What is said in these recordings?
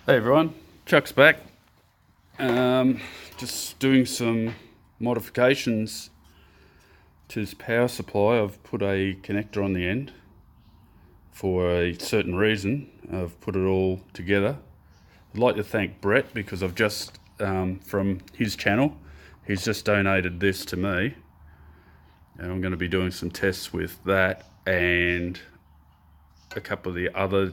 Hey everyone, Chuck's back. Just doing some modifications to this power supply. I've put a connector on the end for a certain reason. I've put it all together. I'd like to thank Brett because I've just, from his channel, he's just donated this to me. And I'm going to be doing some tests with that and a couple of the other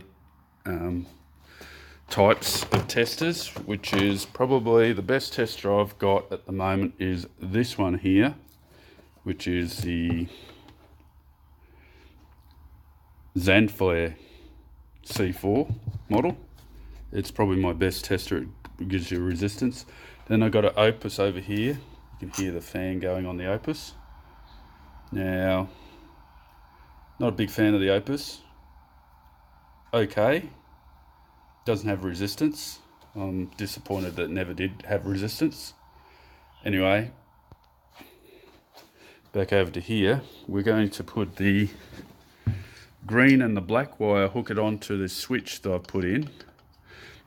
types of testers, which is probably the best tester I've got at the moment is this one here, which is the Zanflare C4 model. It's probably my best tester. It gives you resistance. Then I've got an Opus over here. You can hear the fan going on the Opus. Now, not a big fan of the Opus. Okay, doesn't have resistance. I'm disappointed that it never did have resistance. Anyway, back over to here. We're going to put the green and the black wire, hook it onto the switch that I put in.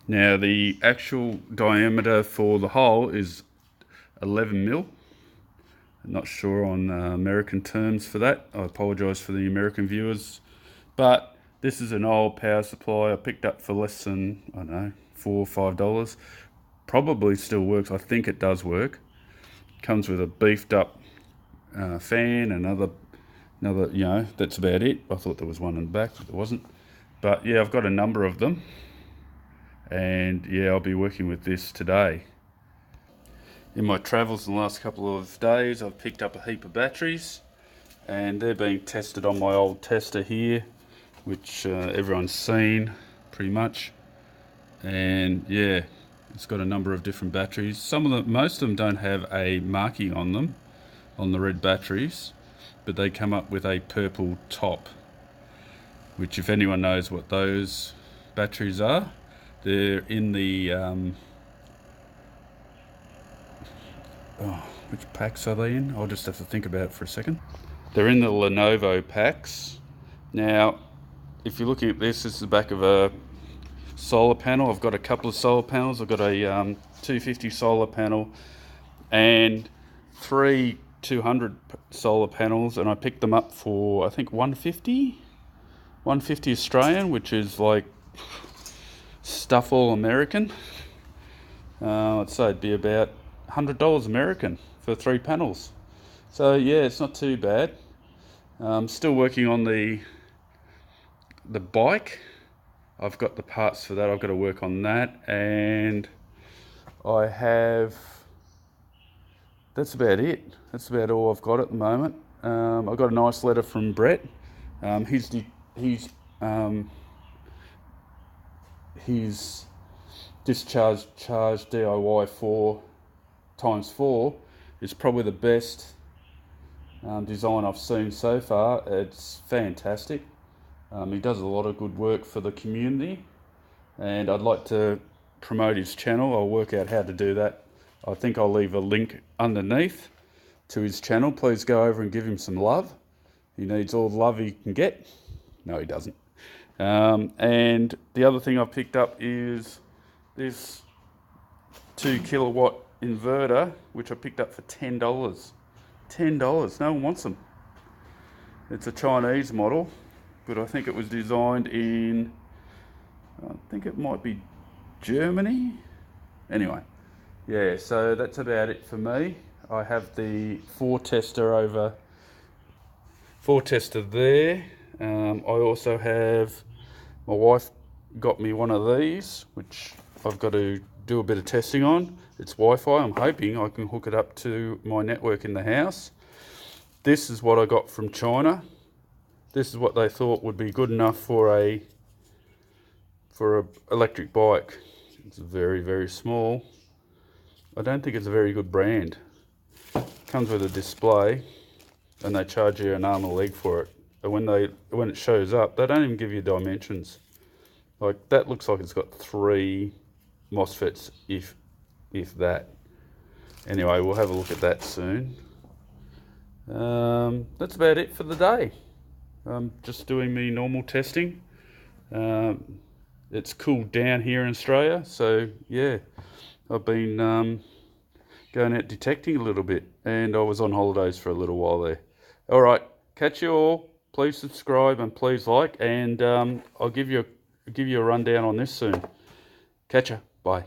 Now the actual diameter for the hole is 11 mil. I'm not sure on American terms for that. I apologise for the American viewers, but this is an old power supply I picked up for less than, I don't know, $4 or $5. Probably still works. I think it does work. Comes with a beefed up fan, another, you know, that's about it. I thought there was one in the back, but there wasn't. But yeah, I've got a number of them, and yeah, I'll be working with this today. In my travels in the last couple of days, I've picked up a heap of batteries, and they're being tested on my old tester here, which everyone's seen pretty much. And yeah, it's got a number of different batteries. Most of them don't have a marking on them, on the red batteries, but they come up with a purple top, which if anyone knows what those batteries are, they're in the which packs are they in? I'll just have to think about it for a second. They're in the Lenovo packs. Now, if you're looking at this is the back of a solar panel. I've got a couple of solar panels. I've got a 250 solar panel and 3 200 solar panels, and I picked them up for I think 150 Australian, which is like stuff all American. I'd say it'd be about $100 American for 3 panels. So yeah, it's not too bad. Still working on the bike. I've got the parts for that. I've got to work on that, and I have. That's about it. That's about all I've got at the moment. I got a nice letter from Brett. His discharge DIY 4x4 is probably the best design I've seen so far. It's fantastic. He does a lot of good work for the community, and I'd like to promote his channel. I'll work out how to do that. I think I'll leave a link underneath to his channel. Please go over and give him some love. He needs all the love he can get. No, he doesn't. And the other thing I've picked up is this 2 kilowatt inverter, which I picked up for $10. $10, no one wants them. It's a Chinese model, but I think it was designed in, I think it might be Germany. Anyway, yeah, so that's about it for me. I have the 4 tester there. I also have, my wife got me one of these, which I've got to do a bit of testing on. It's Wi-Fi. I'm hoping I can hook it up to my network in the house. This is what I got from China. This is what they thought would be good enough for a electric bike. It's very, very small. I don't think it's a very good brand. Comes with a display, and they charge you an arm and a leg for it. And when it shows up, they don't even give you dimensions. Like that looks like it's got 3 MOSFETs, if that. Anyway, we'll have a look at that soon. That's about it for the day. Just doing me normal testing. it's cooled down here in Australia. So yeah, I've been going out detecting a little bit, and I was on holidays for a little while there. All right, catch you all. Please subscribe and please like, and I'll give you a rundown on this soon. Catch ya. Bye.